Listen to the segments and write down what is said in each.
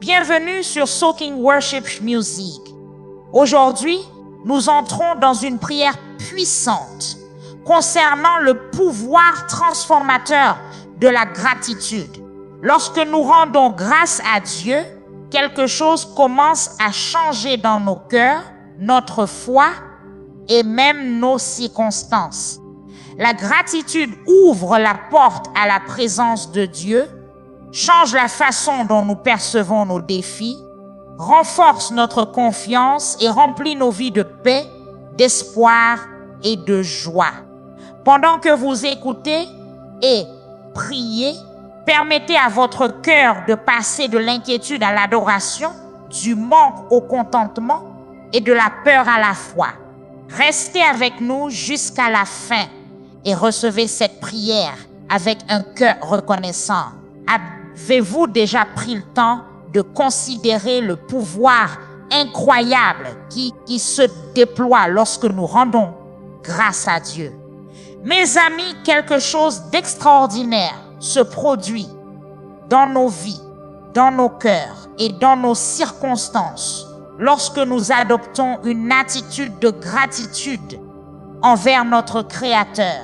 Bienvenue sur Soaking Worship Music. Aujourd'hui, nous entrons dans une prière puissante concernant le pouvoir transformateur de la gratitude. Lorsque nous rendons grâce à Dieu, quelque chose commence à changer dans nos cœurs, notre foi et même nos circonstances. La gratitude ouvre la porte à la présence de Dieu, change la façon dont nous percevons nos défis, renforce notre confiance et remplit nos vies de paix, d'espoir et de joie. Pendant que vous écoutez et priez, permettez à votre cœur de passer de l'inquiétude à l'adoration, du manque au contentement et de la peur à la foi. Restez avec nous jusqu'à la fin et recevez cette prière avec un cœur reconnaissant. Avez-vous déjà pris le temps de considérer le pouvoir incroyable qui se déploie lorsque nous rendons grâce à Dieu? Mes amis, quelque chose d'extraordinaire se produit dans nos vies, dans nos cœurs et dans nos circonstances lorsque nous adoptons une attitude de gratitude envers notre Créateur.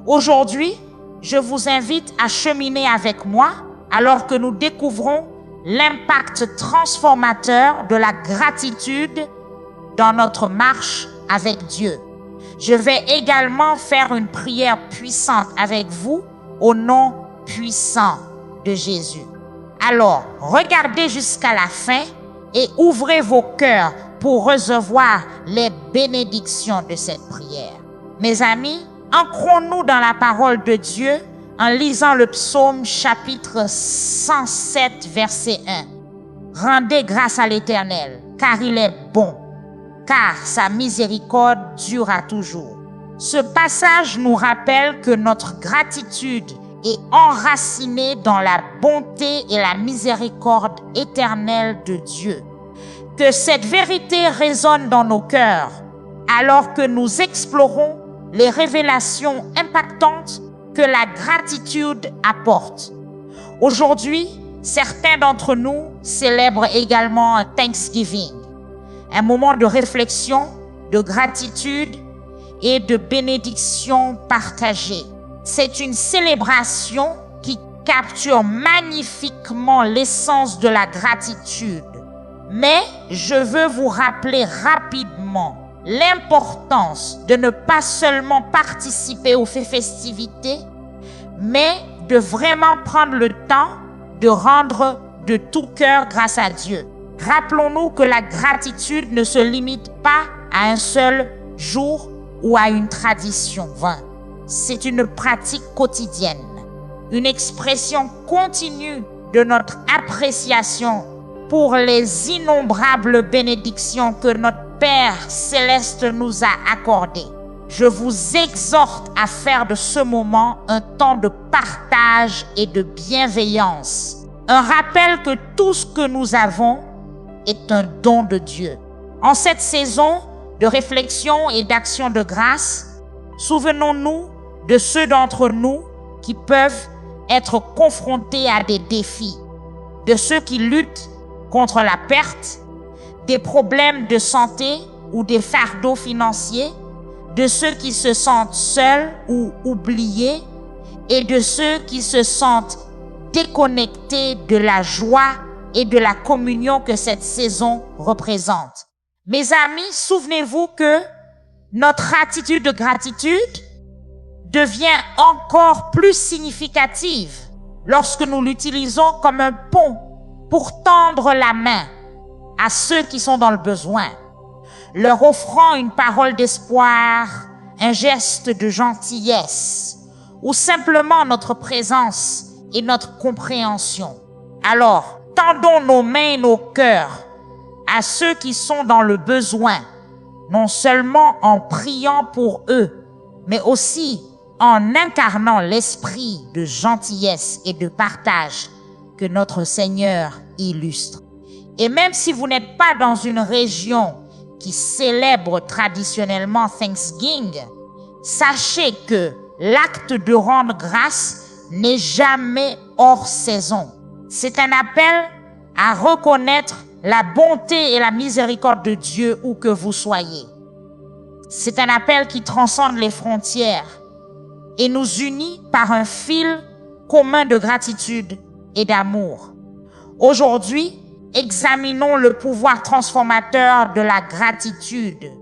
Aujourd'hui, je vous invite à cheminer avec moi alors que nous découvrons l'impact transformateur de la gratitude dans notre marche avec Dieu. Je vais également faire une prière puissante avec vous au nom puissant de Jésus. Alors, regardez jusqu'à la fin et ouvrez vos cœurs pour recevoir les bénédictions de cette prière. Mes amis, ancrons-nous dans la parole de Dieu en lisant le psaume chapitre 107 verset 1. Rendez grâce à l'Éternel, car il est bon, car sa miséricorde dure à toujours. Ce passage nous rappelle que notre gratitude est enracinée dans la bonté et la miséricorde éternelle de Dieu. Que cette vérité résonne dans nos cœurs alors que nous explorons les révélations impactantes que la gratitude apporte. Aujourd'hui, certains d'entre nous célèbrent également un Thanksgiving, un moment de réflexion, de gratitude et de bénédiction partagée. C'est une célébration qui capture magnifiquement l'essence de la gratitude. Mais je veux vous rappeler rapidement l'importance de ne pas seulement participer aux festivités, mais de vraiment prendre le temps de rendre de tout cœur grâce à Dieu. Rappelons-nous que la gratitude ne se limite pas à un seul jour ou à une tradition vaine. C'est une pratique quotidienne, une expression continue de notre appréciation pour les innombrables bénédictions que notre Père céleste nous a accordées. Je vous exhorte à faire de ce moment un temps de partage et de bienveillance. Un rappel que tout ce que nous avons est un don de Dieu. En cette saison de réflexion et d'action de grâce, souvenons-nous de ceux d'entre nous qui peuvent être confrontés à des défis, de ceux qui luttent contre la perte, des problèmes de santé ou des fardeaux financiers, de ceux qui se sentent seuls ou oubliés et de ceux qui se sentent déconnectés de la joie et de la communion que cette saison représente. Mes amis, souvenez-vous que notre attitude de gratitude devient encore plus significative lorsque nous l'utilisons comme un pont pour tendre la main à ceux qui sont dans le besoin, leur offrant une parole d'espoir, un geste de gentillesse ou simplement notre présence et notre compréhension. Alors, tendons nos mains et nos cœurs à ceux qui sont dans le besoin, non seulement en priant pour eux, mais aussi en incarnant l'esprit de gentillesse et de partage que notre Seigneur illustre. Et même si vous n'êtes pas dans une région qui célèbre traditionnellement Thanksgiving, sachez que l'acte de rendre grâce n'est jamais hors saison. C'est un appel à reconnaître la bonté et la miséricorde de Dieu où que vous soyez. C'est un appel qui transcende les frontières et nous unit par un fil commun de gratitude et d'amour. Aujourd'hui, examinons le pouvoir transformateur de la gratitude.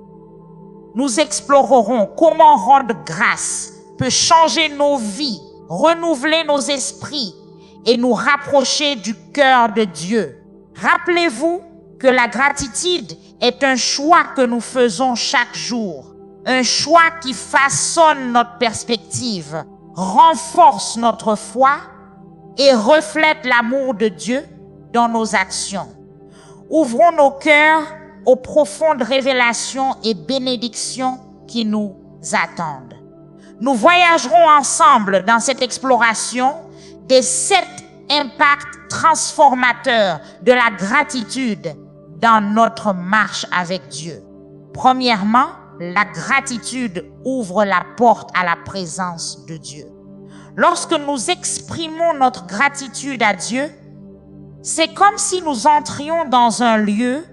Nous explorerons comment rendre grâce peut changer nos vies, renouveler nos esprits et nous rapprocher du cœur de Dieu. Rappelez-vous que la gratitude est un choix que nous faisons chaque jour, un choix qui façonne notre perspective, renforce notre foi et reflète l'amour de Dieu dans nos actions. Ouvrons nos cœurs aux profondes révélations et bénédictions qui nous attendent. Nous voyagerons ensemble dans cette exploration des 7 impacts transformateurs de la gratitude dans notre marche avec Dieu. Premièrement, la gratitude ouvre la porte à la présence de Dieu. Lorsque nous exprimons notre gratitude à Dieu, c'est comme si nous entrions dans un lieu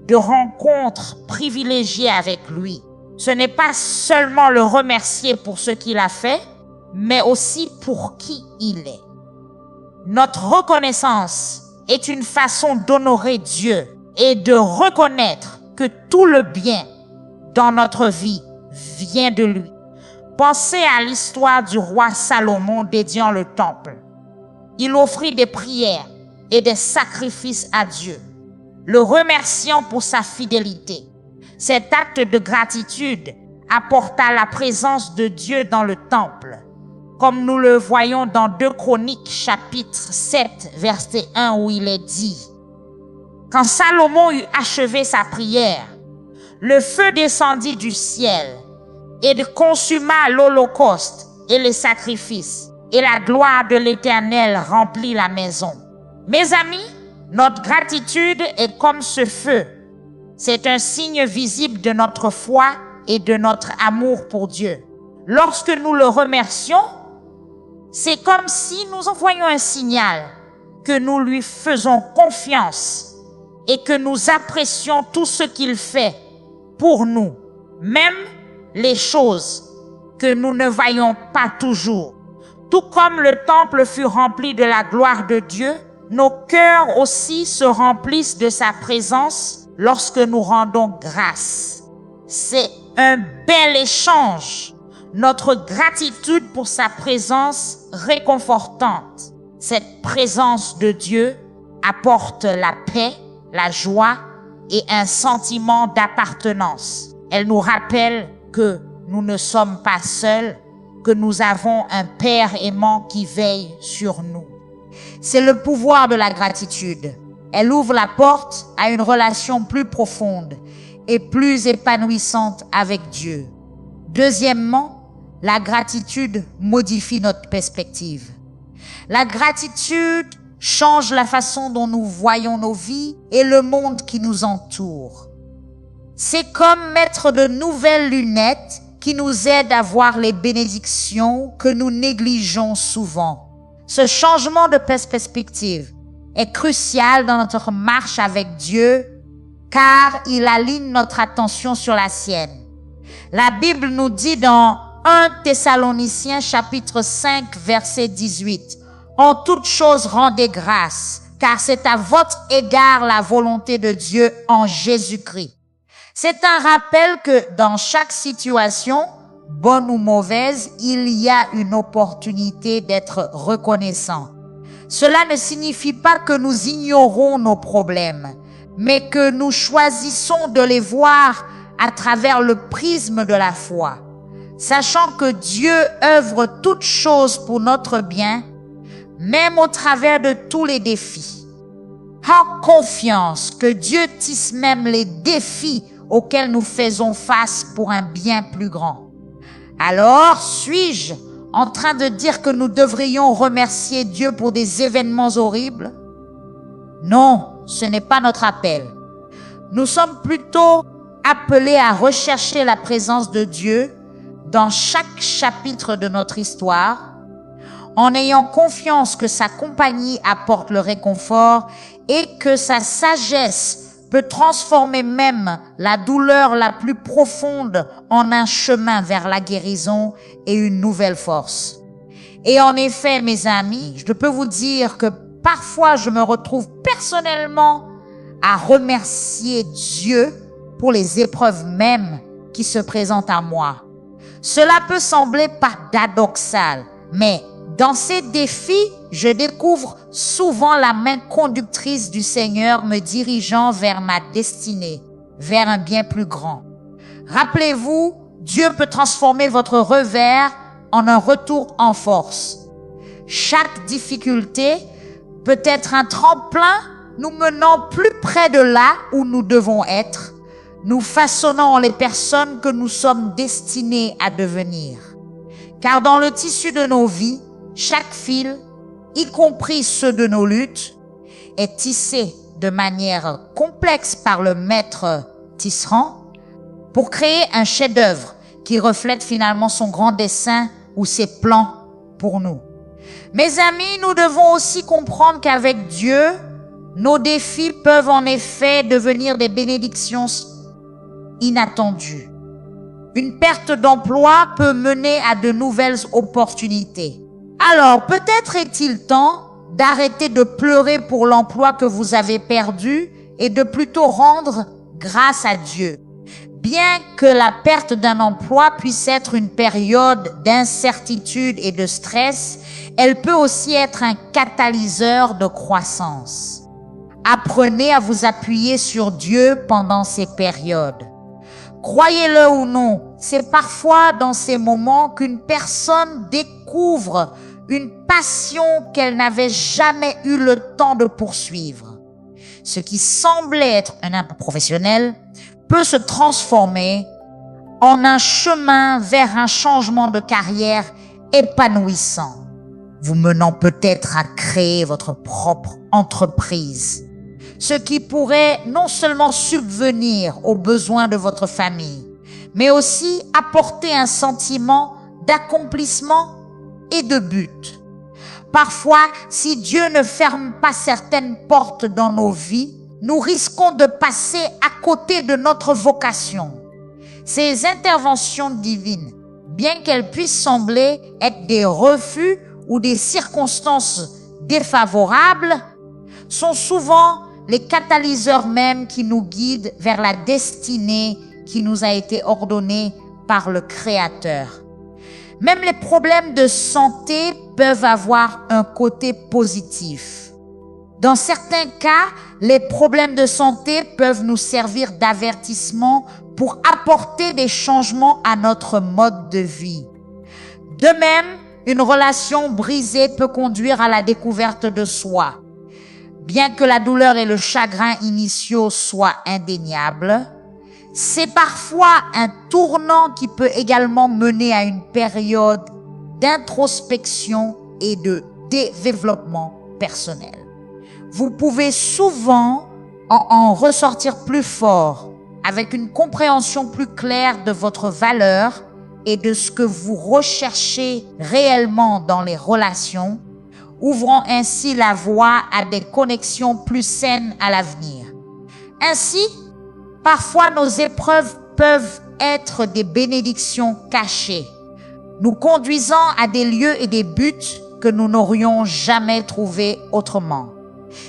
de rencontre privilégié avec lui. Ce n'est pas seulement le remercier pour ce qu'il a fait, mais aussi pour qui il est. Notre reconnaissance est une façon d'honorer Dieu et de reconnaître que tout le bien dans notre vie vient de lui. Pensez à l'histoire du roi Salomon dédiant le temple. Il offrit des prières et des sacrifices à Dieu, le remerciant pour sa fidélité. Cet acte de gratitude apporta la présence de Dieu dans le temple, comme nous le voyons dans 2 Chroniques chapitre 7 verset 1 où il est dit: quand Salomon eut achevé sa prière, le feu descendit du ciel et consuma l'holocauste et les sacrifices, et la gloire de l'Éternel remplit la maison. Mes amis, notre gratitude est comme ce feu. C'est un signe visible de notre foi et de notre amour pour Dieu. Lorsque nous le remercions, c'est comme si nous envoyions un signal que nous lui faisons confiance et que nous apprécions tout ce qu'il fait pour nous, même les choses que nous ne voyons pas toujours. Tout comme le temple fut rempli de la gloire de Dieu, nos cœurs aussi se remplissent de sa présence lorsque nous rendons grâce. C'est un bel échange. Notre gratitude pour sa présence réconfortante. Cette présence de Dieu apporte la paix, la joie et un sentiment d'appartenance. Elle nous rappelle que nous ne sommes pas seuls, que nous avons un Père aimant qui veille sur nous. C'est le pouvoir de la gratitude. Elle ouvre la porte à une relation plus profonde et plus épanouissante avec Dieu. Deuxièmement, la gratitude modifie notre perspective. La gratitude change la façon dont nous voyons nos vies et le monde qui nous entoure. C'est comme mettre de nouvelles lunettes qui nous aident à voir les bénédictions que nous négligeons souvent. Ce changement de perspective est crucial dans notre marche avec Dieu car il aligne notre attention sur la sienne. La Bible nous dit dans 1 Thessaloniciens chapitre 5 verset 18 « En toutes choses rendez grâce, car c'est à votre égard la volonté de Dieu en Jésus-Christ. » C'est un rappel que dans chaque situation, bonne ou mauvaise, il y a une opportunité d'être reconnaissant. Cela ne signifie pas que nous ignorons nos problèmes, mais que nous choisissons de les voir à travers le prisme de la foi, sachant que Dieu œuvre toutes choses pour notre bien, même au travers de tous les défis. Aie confiance que Dieu tisse même les défis auxquels nous faisons face pour un bien plus grand. Alors, suis-je en train de dire que nous devrions remercier Dieu pour des événements horribles? Non, ce n'est pas notre appel. Nous sommes plutôt appelés à rechercher la présence de Dieu dans chaque chapitre de notre histoire, en ayant confiance que sa compagnie apporte le réconfort et que sa sagesse peut transformer même la douleur la plus profonde en un chemin vers la guérison et une nouvelle force. Et en effet, mes amis, je peux vous dire que parfois je me retrouve personnellement à remercier Dieu pour les épreuves mêmes qui se présentent à moi. Cela peut sembler paradoxal, mais dans ces défis, je découvre souvent la main conductrice du Seigneur me dirigeant vers ma destinée, vers un bien plus grand. Rappelez-vous, Dieu peut transformer votre revers en un retour en force. Chaque difficulté peut être un tremplin nous menant plus près de là où nous devons être, nous façonnant les personnes que nous sommes destinés à devenir. Car dans le tissu de nos vies, chaque fil, y compris ceux de nos luttes, est tissé de manière complexe par le maître tisserand pour créer un chef-d'œuvre qui reflète finalement son grand dessein ou ses plans pour nous. Mes amis, nous devons aussi comprendre qu'avec Dieu, nos défis peuvent en effet devenir des bénédictions inattendues. Une perte d'emploi peut mener à de nouvelles opportunités. Alors, peut-être est-il temps d'arrêter de pleurer pour l'emploi que vous avez perdu et de plutôt rendre grâce à Dieu. Bien que la perte d'un emploi puisse être une période d'incertitude et de stress, elle peut aussi être un catalyseur de croissance. Apprenez à vous appuyer sur Dieu pendant ces périodes. Croyez-le ou non, c'est parfois dans ces moments qu'une personne découvre une passion qu'elle n'avait jamais eu le temps de poursuivre. Ce qui semblait être un emploi professionnel peut se transformer en un chemin vers un changement de carrière épanouissant, vous menant peut-être à créer votre propre entreprise, ce qui pourrait non seulement subvenir aux besoins de votre famille, mais aussi apporter un sentiment d'accomplissement et de but. Parfois, si Dieu ne ferme pas certaines portes dans nos vies, nous risquons de passer à côté de notre vocation. Ces interventions divines, bien qu'elles puissent sembler être des refus ou des circonstances défavorables, sont souvent les catalyseurs mêmes qui nous guident vers la destinée qui nous a été ordonnée par le Créateur. Même les problèmes de santé peuvent avoir un côté positif. Dans certains cas, les problèmes de santé peuvent nous servir d'avertissement pour apporter des changements à notre mode de vie. De même, une relation brisée peut conduire à la découverte de soi. Bien que la douleur et le chagrin initiaux soient indéniables, c'est parfois un tournant qui peut également mener à une période d'introspection et de développement personnel. Vous pouvez souvent en ressortir plus fort, avec une compréhension plus claire de votre valeur et de ce que vous recherchez réellement dans les relations, ouvrant ainsi la voie à des connexions plus saines à l'avenir. Ainsi, parfois nos épreuves peuvent être des bénédictions cachées, nous conduisant à des lieux et des buts que nous n'aurions jamais trouvés autrement.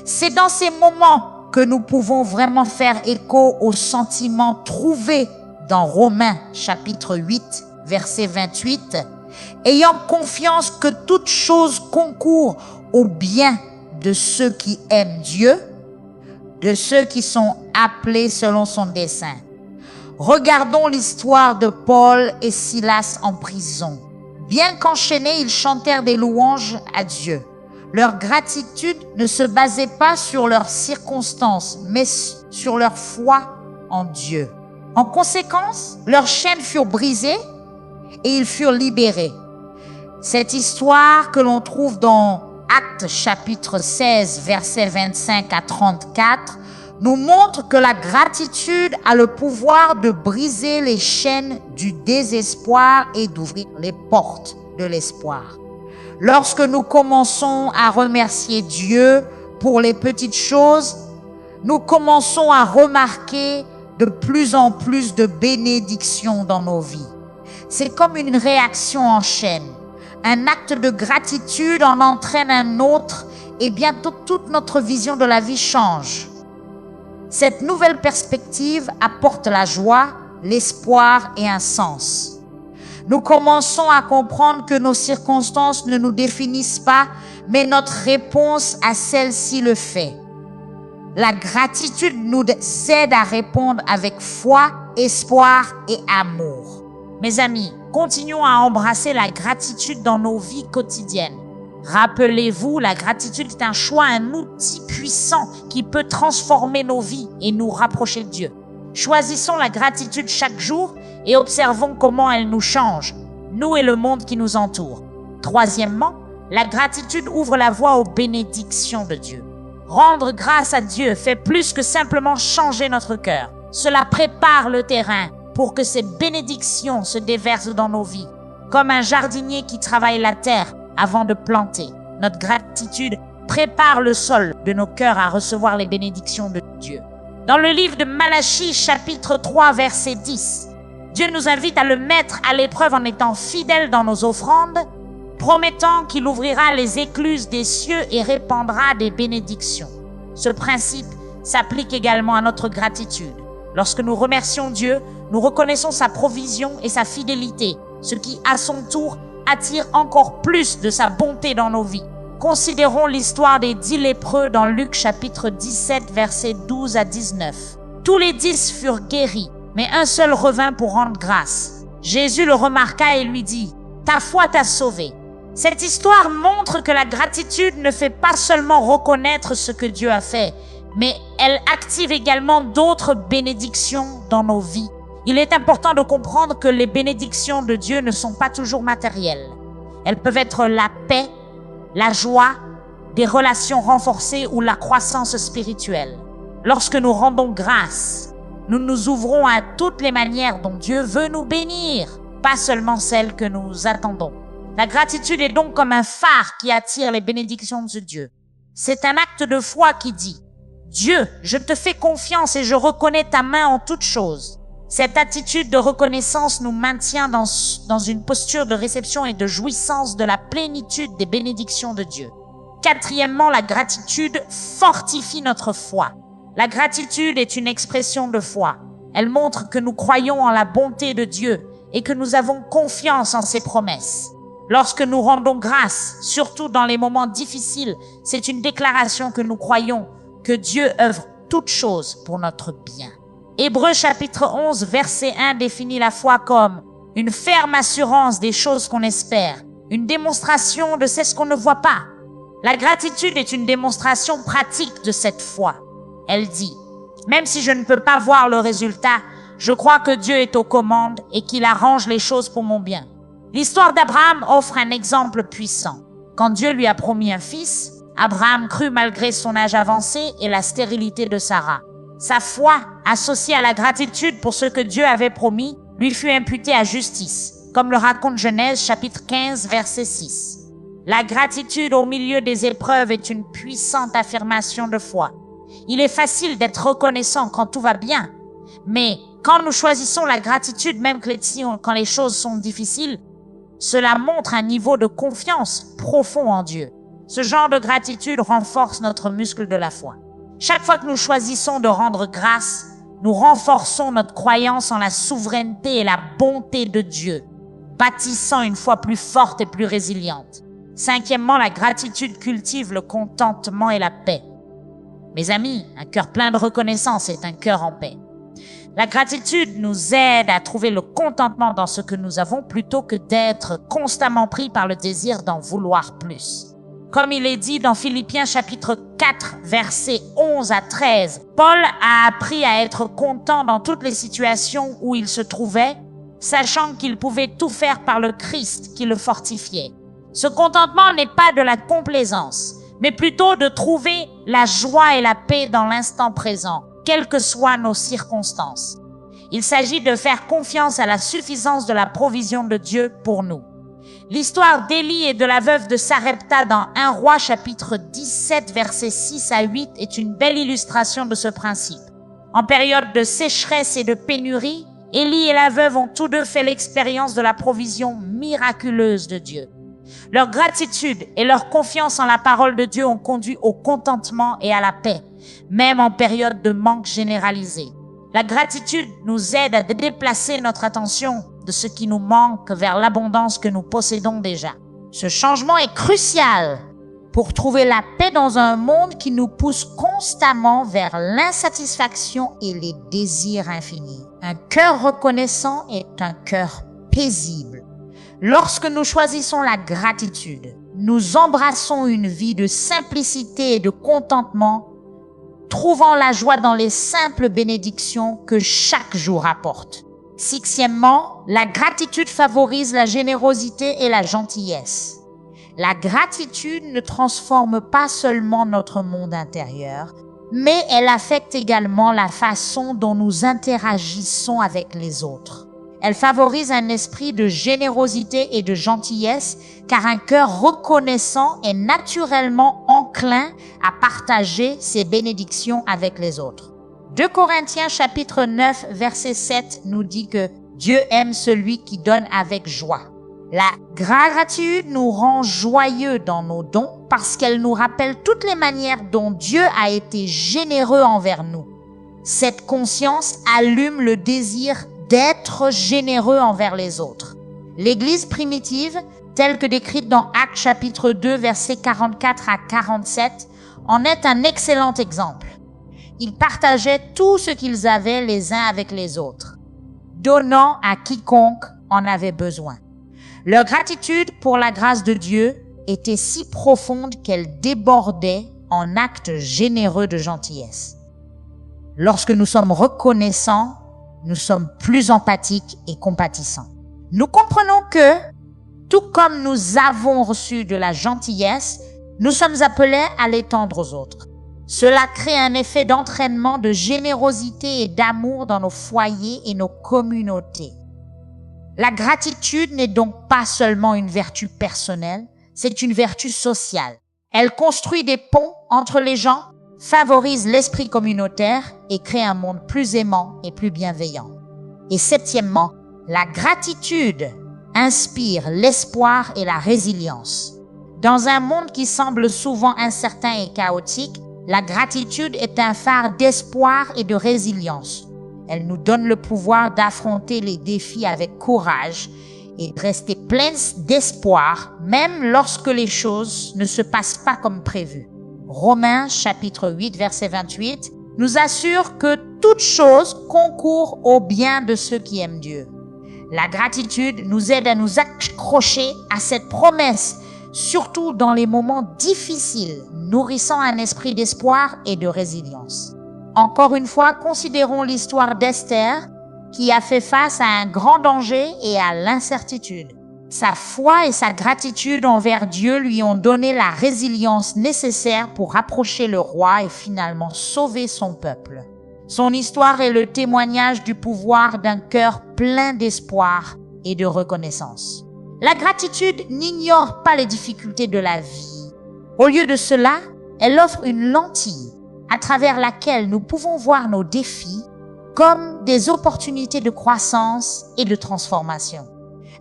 C'est dans ces moments que nous pouvons vraiment faire écho aux sentiments trouvés dans Romains chapitre 8, verset 28, ayant confiance que toute chose concourt au bien de ceux qui aiment Dieu, de ceux qui sont appelés selon son dessein. Regardons l'histoire de Paul et Silas en prison. Bien qu'enchaînés, ils chantèrent des louanges à Dieu. Leur gratitude ne se basait pas sur leurs circonstances, mais sur leur foi en Dieu. En conséquence, leurs chaînes furent brisées et ils furent libérés. Cette histoire que l'on trouve dans Actes chapitre 16, versets 25 à 34, nous montre que la gratitude a le pouvoir de briser les chaînes du désespoir et d'ouvrir les portes de l'espoir. Lorsque nous commençons à remercier Dieu pour les petites choses, nous commençons à remarquer de plus en plus de bénédictions dans nos vies. C'est comme une réaction en chaîne. Un acte de gratitude en entraîne un autre et bientôt toute notre vision de la vie change. Cette nouvelle perspective apporte la joie, l'espoir et un sens. Nous commençons à comprendre que nos circonstances ne nous définissent pas, mais notre réponse à celle-ci le fait. La gratitude nous aide à répondre avec foi, espoir et amour. Mes amis, continuons à embrasser la gratitude dans nos vies quotidiennes. Rappelez-vous, la gratitude est un choix, un outil puissant qui peut transformer nos vies et nous rapprocher de Dieu. Choisissons la gratitude chaque jour et observons comment elle nous change, nous et le monde qui nous entoure. Troisièmement, la gratitude ouvre la voie aux bénédictions de Dieu. Rendre grâce à Dieu fait plus que simplement changer notre cœur. Cela prépare le terrain pour que ces bénédictions se déversent dans nos vies. Comme un jardinier qui travaille la terre avant de planter, notre gratitude prépare le sol de nos cœurs à recevoir les bénédictions de Dieu. Dans le livre de Malachie, chapitre 3, verset 10, Dieu nous invite à le mettre à l'épreuve en étant fidèles dans nos offrandes, promettant qu'il ouvrira les écluses des cieux et répandra des bénédictions. Ce principe s'applique également à notre gratitude. Lorsque nous remercions Dieu, nous reconnaissons sa provision et sa fidélité, ce qui, à son tour, attire encore plus de sa bonté dans nos vies. Considérons l'histoire des 10 lépreux dans Luc chapitre 17, versets 12 à 19. Tous les 10 furent guéris, mais un seul revint pour rendre grâce. Jésus le remarqua et lui dit, « Ta foi t'a sauvé. » Cette histoire montre que la gratitude ne fait pas seulement reconnaître ce que Dieu a fait, mais elle active également d'autres bénédictions dans nos vies. Il est important de comprendre que les bénédictions de Dieu ne sont pas toujours matérielles. Elles peuvent être la paix, la joie, des relations renforcées ou la croissance spirituelle. Lorsque nous rendons grâce, nous nous ouvrons à toutes les manières dont Dieu veut nous bénir, pas seulement celles que nous attendons. La gratitude est donc comme un phare qui attire les bénédictions de Dieu. C'est un acte de foi qui dit « Dieu, je te fais confiance et je reconnais ta main en toutes choses ». Cette attitude de reconnaissance nous maintient dans une posture de réception et de jouissance de la plénitude des bénédictions de Dieu. Quatrièmement, la gratitude fortifie notre foi. La gratitude est une expression de foi. Elle montre que nous croyons en la bonté de Dieu et que nous avons confiance en ses promesses. Lorsque nous rendons grâce, surtout dans les moments difficiles, c'est une déclaration que nous croyons que Dieu œuvre toutes choses pour notre bien. Hébreux chapitre 11, verset 1 définit la foi comme une ferme assurance des choses qu'on espère, une démonstration de ce qu'on ne voit pas. La gratitude est une démonstration pratique de cette foi. Elle dit, même si je ne peux pas voir le résultat, je crois que Dieu est aux commandes et qu'il arrange les choses pour mon bien. L'histoire d'Abraham offre un exemple puissant. Quand Dieu lui a promis un fils, Abraham crut malgré son âge avancé et la stérilité de Sarah. Sa foi, associée à la gratitude pour ce que Dieu avait promis, lui fut imputée à justice, comme le raconte Genèse chapitre 15, verset 6. La gratitude au milieu des épreuves est une puissante affirmation de foi. Il est facile d'être reconnaissant quand tout va bien, mais quand nous choisissons la gratitude, même quand les choses sont difficiles, cela montre un niveau de confiance profond en Dieu. Ce genre de gratitude renforce notre muscle de la foi. Chaque fois que nous choisissons de rendre grâce, nous renforçons notre croyance en la souveraineté et la bonté de Dieu, bâtissant une foi plus forte et plus résiliente. Cinquièmement, la gratitude cultive le contentement et la paix. Mes amis, un cœur plein de reconnaissance est un cœur en paix. La gratitude nous aide à trouver le contentement dans ce que nous avons plutôt que d'être constamment pris par le désir d'en vouloir plus. Comme il est dit dans Philippiens chapitre 4, versets 11 à 13, Paul a appris à être content dans toutes les situations où il se trouvait, sachant qu'il pouvait tout faire par le Christ qui le fortifiait. Ce contentement n'est pas de la complaisance, mais plutôt de trouver la joie et la paix dans l'instant présent, quelles que soient nos circonstances. Il s'agit de faire confiance à la suffisance de la provision de Dieu pour nous. L'histoire d'Élie et de la veuve de Sarepta dans 1 Roi chapitre 17 versets 6 à 8 est une belle illustration de ce principe. En période de sécheresse et de pénurie, Élie et la veuve ont tous deux fait l'expérience de la provision miraculeuse de Dieu. Leur gratitude et leur confiance en la parole de Dieu ont conduit au contentement et à la paix, même en période de manque généralisé. La gratitude nous aide à déplacer notre attention de ce qui nous manque vers l'abondance que nous possédons déjà. Ce changement est crucial pour trouver la paix dans un monde qui nous pousse constamment vers l'insatisfaction et les désirs infinis. Un cœur reconnaissant est un cœur paisible. Lorsque nous choisissons la gratitude, nous embrassons une vie de simplicité et de contentement, trouvant la joie dans les simples bénédictions que chaque jour apporte. Sixièmement, la gratitude favorise la générosité et la gentillesse. La gratitude ne transforme pas seulement notre monde intérieur, mais elle affecte également la façon dont nous interagissons avec les autres. Elle favorise un esprit de générosité et de gentillesse, car un cœur reconnaissant est naturellement enclin à partager ses bénédictions avec les autres. 2 Corinthiens chapitre 9 verset 7 nous dit que Dieu aime celui qui donne avec joie. La gratitude nous rend joyeux dans nos dons parce qu'elle nous rappelle toutes les manières dont Dieu a été généreux envers nous. Cette conscience allume le désir d'être généreux envers les autres. L'Église primitive, telle que décrite dans Actes chapitre 2 versets 44 à 47, en est un excellent exemple. Ils partageaient tout ce qu'ils avaient les uns avec les autres, donnant à quiconque en avait besoin. Leur gratitude pour la grâce de Dieu était si profonde qu'elle débordait en actes généreux de gentillesse. Lorsque nous sommes reconnaissants, nous sommes plus empathiques et compatissants. Nous comprenons que, tout comme nous avons reçu de la gentillesse, nous sommes appelés à l'étendre aux autres. Cela crée un effet d'entraînement de générosité et d'amour dans nos foyers et nos communautés. La gratitude n'est donc pas seulement une vertu personnelle, c'est une vertu sociale. Elle construit des ponts entre les gens, favorise l'esprit communautaire et crée un monde plus aimant et plus bienveillant. Et septièmement, la gratitude inspire l'espoir et la résilience. Dans un monde qui semble souvent incertain et chaotique, la gratitude est un phare d'espoir et de résilience. Elle nous donne le pouvoir d'affronter les défis avec courage et de rester pleins d'espoir, même lorsque les choses ne se passent pas comme prévu. Romains chapitre 8 verset 28 nous assure que toute chose concourt au bien de ceux qui aiment Dieu. La gratitude nous aide à nous accrocher à cette promesse, surtout dans les moments difficiles, nourrissant un esprit d'espoir et de résilience. Encore une fois, considérons l'histoire d'Esther qui a fait face à un grand danger et à l'incertitude. Sa foi et sa gratitude envers Dieu lui ont donné la résilience nécessaire pour approcher le roi et finalement sauver son peuple. Son histoire est le témoignage du pouvoir d'un cœur plein d'espoir et de reconnaissance. La gratitude n'ignore pas les difficultés de la vie. Au lieu de cela, elle offre une lentille à travers laquelle nous pouvons voir nos défis comme des opportunités de croissance et de transformation.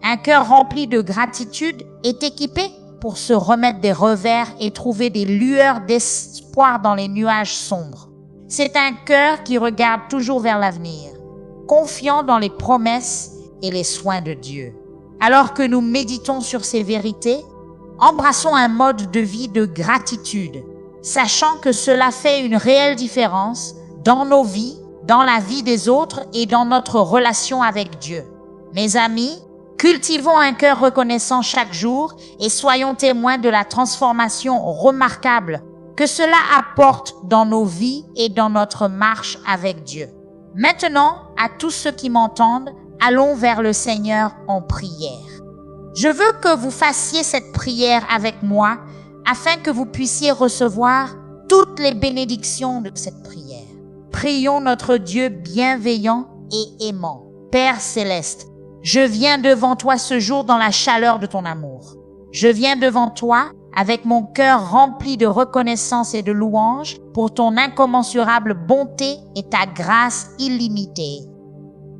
Un cœur rempli de gratitude est équipé pour se remettre des revers et trouver des lueurs d'espoir dans les nuages sombres. C'est un cœur qui regarde toujours vers l'avenir, confiant dans les promesses et les soins de Dieu. Alors que nous méditons sur ces vérités, embrassons un mode de vie de gratitude, sachant que cela fait une réelle différence dans nos vies, dans la vie des autres et dans notre relation avec Dieu. Mes amis, cultivons un cœur reconnaissant chaque jour et soyons témoins de la transformation remarquable que cela apporte dans nos vies et dans notre marche avec Dieu. Maintenant, à tous ceux qui m'entendent, allons vers le Seigneur en prière. Je veux que vous fassiez cette prière avec moi afin que vous puissiez recevoir toutes les bénédictions de cette prière. Prions notre Dieu bienveillant et aimant. Père céleste, Je viens devant toi ce jour dans la chaleur de ton amour. Je viens devant toi avec mon cœur rempli de reconnaissance et de louange pour ton incommensurable bonté et ta grâce illimitée.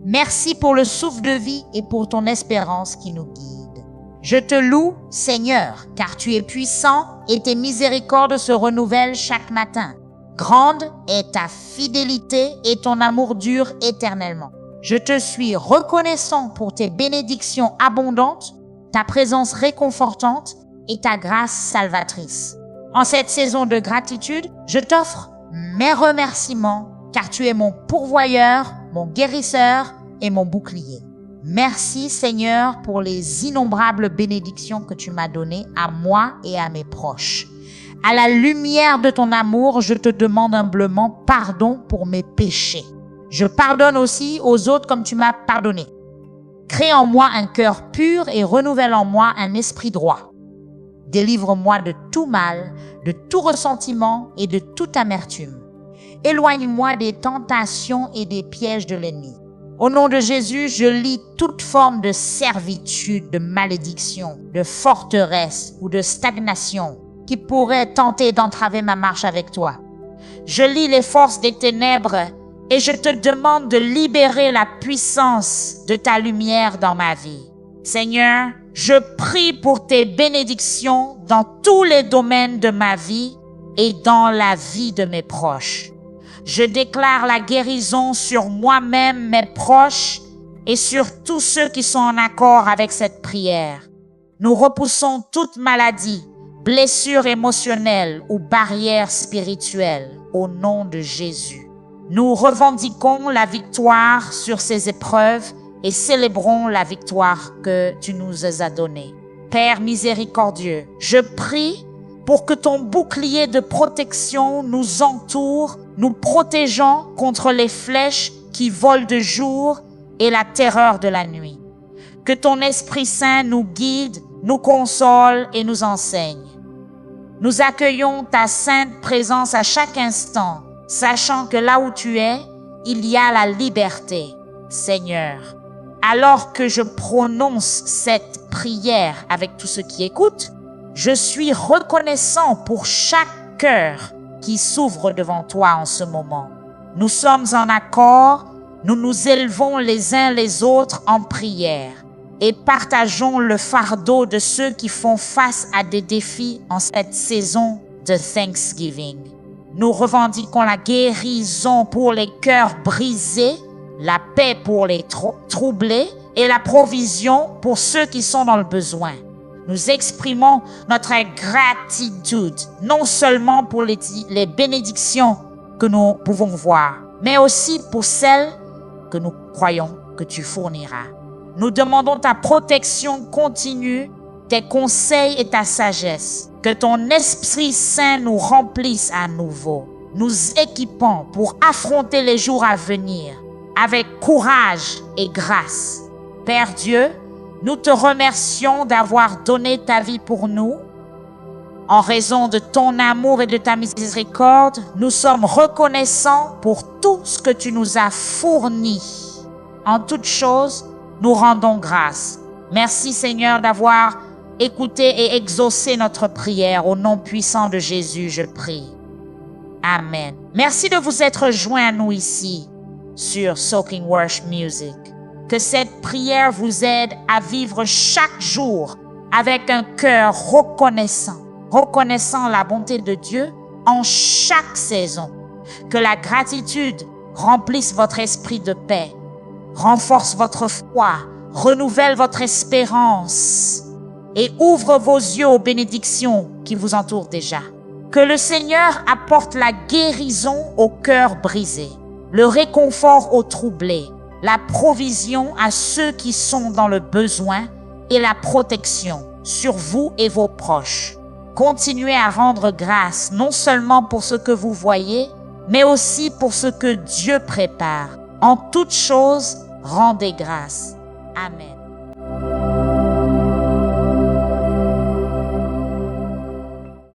Merci pour le souffle de vie et pour ton espérance qui nous guide. Je te loue, Seigneur, car tu es puissant et tes miséricordes se renouvellent chaque matin. Grande est ta fidélité et ton amour dure éternellement. Je te suis reconnaissant pour tes bénédictions abondantes, ta présence réconfortante et ta grâce salvatrice. En cette saison de gratitude, je t'offre mes remerciements car tu es mon pourvoyeur, mon guérisseur et mon bouclier. Merci Seigneur pour les innombrables bénédictions que tu m'as données à moi et à mes proches. À la lumière de ton amour, je te demande humblement pardon pour mes péchés. Je pardonne aussi aux autres comme tu m'as pardonné. Crée en moi un cœur pur et renouvelle en moi un esprit droit. Délivre-moi de tout mal, de tout ressentiment et de toute amertume. Éloigne-moi des tentations et des pièges de l'ennemi. Au nom de Jésus, je lie toute forme de servitude, de malédiction, de forteresse ou de stagnation qui pourrait tenter d'entraver ma marche avec toi. Je lie les forces des ténèbres et je te demande de libérer la puissance de ta lumière dans ma vie. Seigneur, je prie pour tes bénédictions dans tous les domaines de ma vie et dans la vie de mes proches. Je déclare la guérison sur moi-même, mes proches et sur tous ceux qui sont en accord avec cette prière. Nous repoussons toute maladie, blessure émotionnelle ou barrière spirituelle au nom de Jésus. Nous revendiquons la victoire sur ces épreuves et célébrons la victoire que tu nous as donnée. Père miséricordieux, je prie pour que ton bouclier de protection nous entoure, nous protégeant contre les flèches qui volent de jour et la terreur de la nuit. Que ton Esprit Saint nous guide, nous console et nous enseigne. Nous accueillons ta sainte présence à chaque instant, sachant que là où tu es, il y a la liberté, Seigneur. Alors que je prononce cette prière avec tous ceux qui écoutent, je suis reconnaissant pour chaque cœur qui s'ouvre devant toi en ce moment. Nous sommes en accord, nous nous élevons les uns les autres en prière et partageons le fardeau de ceux qui font face à des défis en cette saison de Thanksgiving. Nous revendiquons la guérison pour les cœurs brisés, la paix pour les troublés et la provision pour ceux qui sont dans le besoin. Nous exprimons notre gratitude, non seulement pour les bénédictions que nous pouvons voir, mais aussi pour celles que nous croyons que tu fourniras. Nous demandons ta protection continue, tes conseils et ta sagesse. Que ton Esprit Saint nous remplisse à nouveau, nous équipant pour affronter les jours à venir avec courage et grâce. Père Dieu, nous te remercions d'avoir donné ta vie pour nous. En raison de ton amour et de ta miséricorde, nous sommes reconnaissants pour tout ce que tu nous as fourni. En toutes choses, nous rendons grâce. Merci Seigneur d'avoir écouté et exaucé notre prière. Au nom puissant de Jésus, je prie. Amen. Merci de vous être joints à nous ici sur Soaking Worship Music. Que cette prière vous aide à vivre chaque jour avec un cœur reconnaissant la bonté de Dieu en chaque saison. Que la gratitude remplisse votre esprit de paix, renforce votre foi, renouvelle votre espérance et ouvre vos yeux aux bénédictions qui vous entourent déjà. Que le Seigneur apporte la guérison au cœur brisé, le réconfort aux troublés, la provision à ceux qui sont dans le besoin et la protection sur vous et vos proches. Continuez à rendre grâce non seulement pour ce que vous voyez, mais aussi pour ce que Dieu prépare. En toutes choses, rendez grâce. Amen.